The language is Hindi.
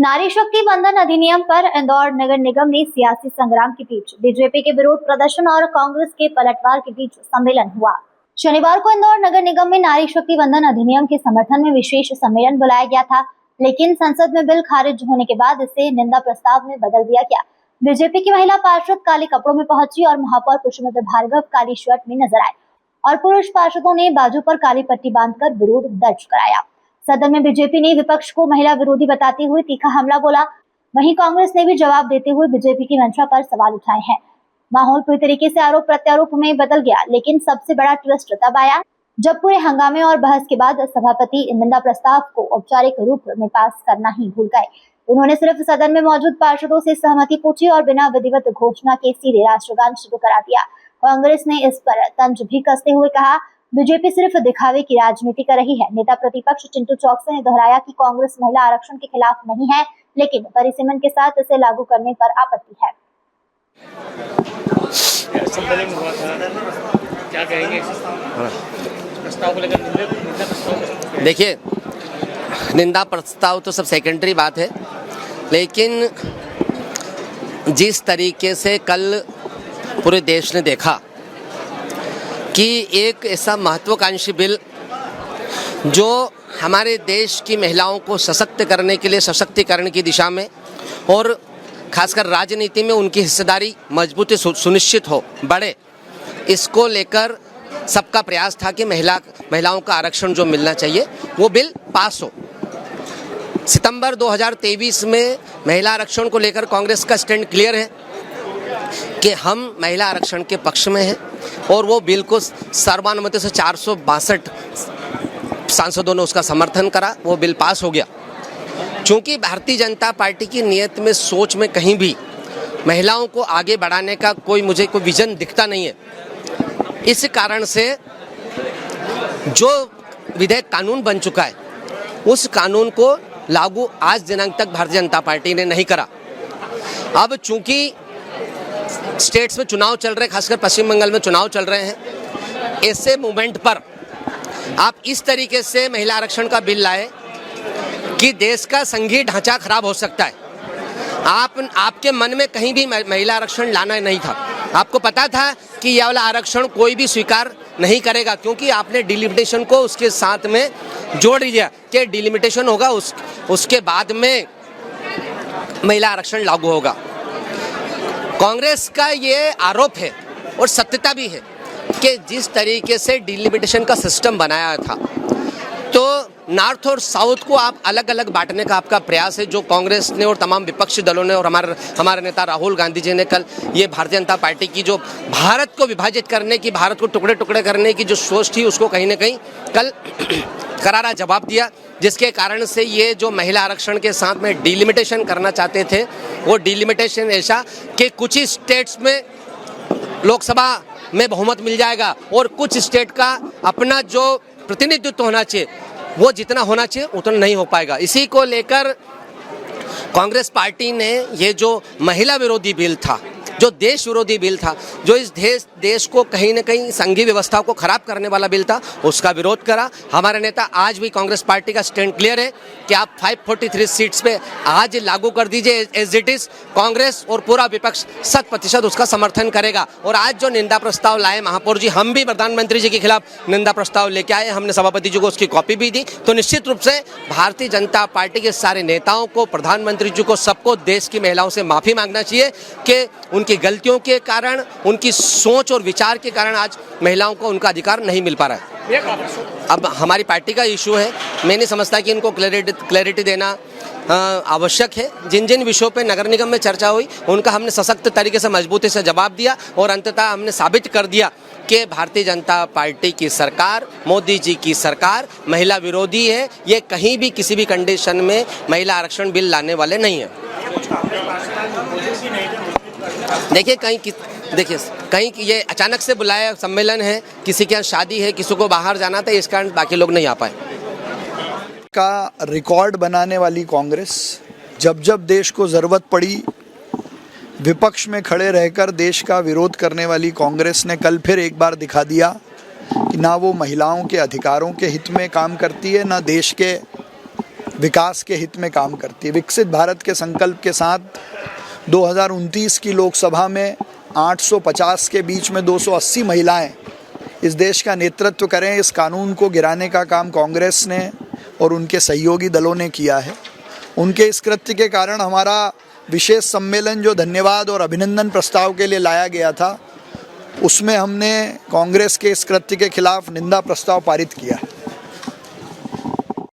नारी शक्ति बंधन अधिनियम पर इंदौर नगर निगम में सियासी संग्राम के बीच बीजेपी के विरोध प्रदर्शन और कांग्रेस के पलटवार के बीच सम्मेलन हुआ। शनिवार को इंदौर नगर निगम में नारी शक्ति बंधन अधिनियम के समर्थन में विशेष सम्मेलन बुलाया गया था, लेकिन संसद में बिल खारिज होने के बाद इसे निंदा प्रस्ताव में बदल दिया गया। बीजेपी की महिला पार्षद काले कपड़ों में पहुंची और महापौर पुष्पमित्र भार्गव काली शर्ट में नजर आए और पुरुष पार्षदों ने बाजू पर काली पट्टी बांधकर विरोध दर्ज कराया। सदन में बीजेपी ने विपक्ष को महिला विरोधी बताते हुए तीखा हमला बोला। वहीं कांग्रेस ने भी जवाब देते हुए बीजेपी की मंशा पर सवाल उठाए हैं। माहौल पूरी तरीके से आरोप प्रत्यारोप में बदल गया, लेकिन सबसे बड़ा ट्विस्ट तब आया जब पूरे हंगामे और बहस के बाद सभापति निंदा प्रस्ताव को औपचारिक रूप में पास करना ही भूल गए। उन्होंने सिर्फ सदन में मौजूद पार्षदों से सहमति पूछी और बिना विधिवत घोषणा के सीधे राष्ट्रगान शुरू करा दिया। कांग्रेस ने इस पर तंज भी कसते हुए कहा, बीजेपी सिर्फ दिखावे की राजनीति कर रही है। नेता प्रतिपक्ष चिंटू चौकसे ने दोहराया कि कांग्रेस महिला आरक्षण के खिलाफ नहीं है, लेकिन परिसीमन के साथ इसे लागू करने पर आपत्ति है। क्या कहेंगे प्रस्ताव को लेकर? देखिए, निंदा प्रस्ताव तो सब सेकेंडरी बात है, लेकिन जिस तरीके से कल पूरे देश ने देखा कि एक ऐसा महत्वाकांक्षी बिल जो हमारे देश की महिलाओं को सशक्त करने के लिए सशक्तिकरण की दिशा में और खासकर राजनीति में उनकी हिस्सेदारी मजबूती सुनिश्चित हो बढ़े, इसको लेकर सबका प्रयास था कि महिलाओं का आरक्षण जो मिलना चाहिए वो बिल पास हो। सितंबर 2023 में महिला आरक्षण को लेकर कांग्रेस का स्टैंड क्लियर है कि हम महिला आरक्षण के पक्ष में हैं और वो बिल को सर्वानुमति से 462 सांसदों ने उसका समर्थन करा, वो बिल पास हो गया। चूंकि भारतीय जनता पार्टी की नीयत में सोच में कहीं भी महिलाओं को आगे बढ़ाने का मुझे कोई विजन दिखता नहीं है। इस कारण से जो विधेयक कानून बन चुका है उस कानून को लागू आज दिनांक तक भारतीय जनता पार्टी ने नहीं करा। अब चूंकि स्टेट्स में चुनाव चल रहे, खासकर पश्चिम बंगाल में चुनाव चल रहे हैं, ऐसे मोमेंट पर आप इस तरीके से महिला आरक्षण का बिल लाए कि देश का संघीय ढांचा खराब हो सकता है। आपके मन में कहीं भी महिला आरक्षण लाना नहीं था। आपको पता था कि यह वाला आरक्षण कोई भी स्वीकार नहीं करेगा, क्योंकि आपने डिलिमिटेशन को उसके साथ में जोड़ दिया कि डिलिमिटेशन होगा, उसके बाद में महिला आरक्षण लागू होगा। कांग्रेस का ये आरोप है और सत्यता भी है कि जिस तरीके से डिलिमिटेशन का सिस्टम बनाया था, तो नॉर्थ और साउथ को आप अलग अलग बांटने का आपका प्रयास है, जो कांग्रेस ने और तमाम विपक्षी दलों ने और हमारे नेता राहुल गांधी जी ने कल ये भारतीय जनता पार्टी की जो भारत को विभाजित करने की, भारत को टुकड़े टुकड़े करने की जो सोच थी, उसको कहीं ना कहीं कल करारा जवाब दिया, जिसके कारण से ये जो महिला आरक्षण के साथ में डिलिमिटेशन करना चाहते थे, वो डिलिमिटेशन ऐसा कि कुछ ही स्टेट्स में लोकसभा में बहुमत मिल जाएगा और कुछ स्टेट का अपना जो प्रतिनिधित्व होना चाहिए वो जितना होना चाहिए उतना नहीं हो पाएगा। इसी को लेकर कांग्रेस पार्टी ने ये जो महिला विरोधी बिल था, जो देश विरोधी बिल था, जो इस देश को कहीं ना कहीं संघीय व्यवस्था को खराब करने वाला बिल था, उसका विरोध करा। हमारे नेता आज भी कांग्रेस पार्टी का स्टैंड क्लियर है कि आप 543 सीट्स पे आज लागू कर दीजिए एज इट इज। कांग्रेस और पूरा विपक्ष 100% उसका समर्थन करेगा। और आज जो निंदा प्रस्ताव लाए महापौर जी, हम भी प्रधानमंत्री जी के खिलाफ निंदा प्रस्ताव लेके आए, हमने सभापति जी को उसकी कॉपी भी दी। तो निश्चित रूप से भारतीय जनता पार्टी के सारे नेताओं को, प्रधानमंत्री जी को, सबको देश की महिलाओं से माफी मांगना चाहिए कि उनकी गलतियों के कारण, उनकी सोच और विचार के कारण आज महिलाओं को उनका अधिकार नहीं मिल पा रहा है। अब हमारी पार्टी का इशू है, मैं नहीं समझता कि इनको क्लैरिटी देना आवश्यक है। जिन जिन विषयों पे नगर निगम में चर्चा हुई उनका हमने सशक्त तरीके से मजबूती से जवाब दिया और अंततः हमने साबित कर दिया कि भारतीय जनता पार्टी की सरकार, मोदी जी की सरकार महिला विरोधी है। ये कहीं भी किसी भी कंडीशन में महिला आरक्षण बिल लाने वाले नहीं है। देखिए कहीं ये अचानक से बुलाया सम्मेलन है, किसी के यहाँ शादी है, किसी को बाहर जाना था, इस कारण बाकी लोग नहीं आ पाए। का रिकॉर्ड बनाने वाली कांग्रेस जब जब देश को ज़रूरत पड़ी विपक्ष में खड़े रहकर देश का विरोध करने वाली कांग्रेस ने कल फिर एक बार दिखा दिया कि ना वो महिलाओं के अधिकारों के हित में काम करती है, ना देश के विकास के हित में काम करती है। विकसित भारत के संकल्प के साथ 2029 की लोकसभा में 850 के बीच में 280 महिलाएं इस देश का नेतृत्व करें, इस कानून को गिराने का काम कांग्रेस ने और उनके सहयोगी दलों ने किया है। उनके इस कृत्य के कारण हमारा विशेष सम्मेलन जो धन्यवाद और अभिनंदन प्रस्ताव के लिए लाया गया था, उसमें हमने कांग्रेस के इस कृत्य के खिलाफ निंदा प्रस्ताव पारित किया है।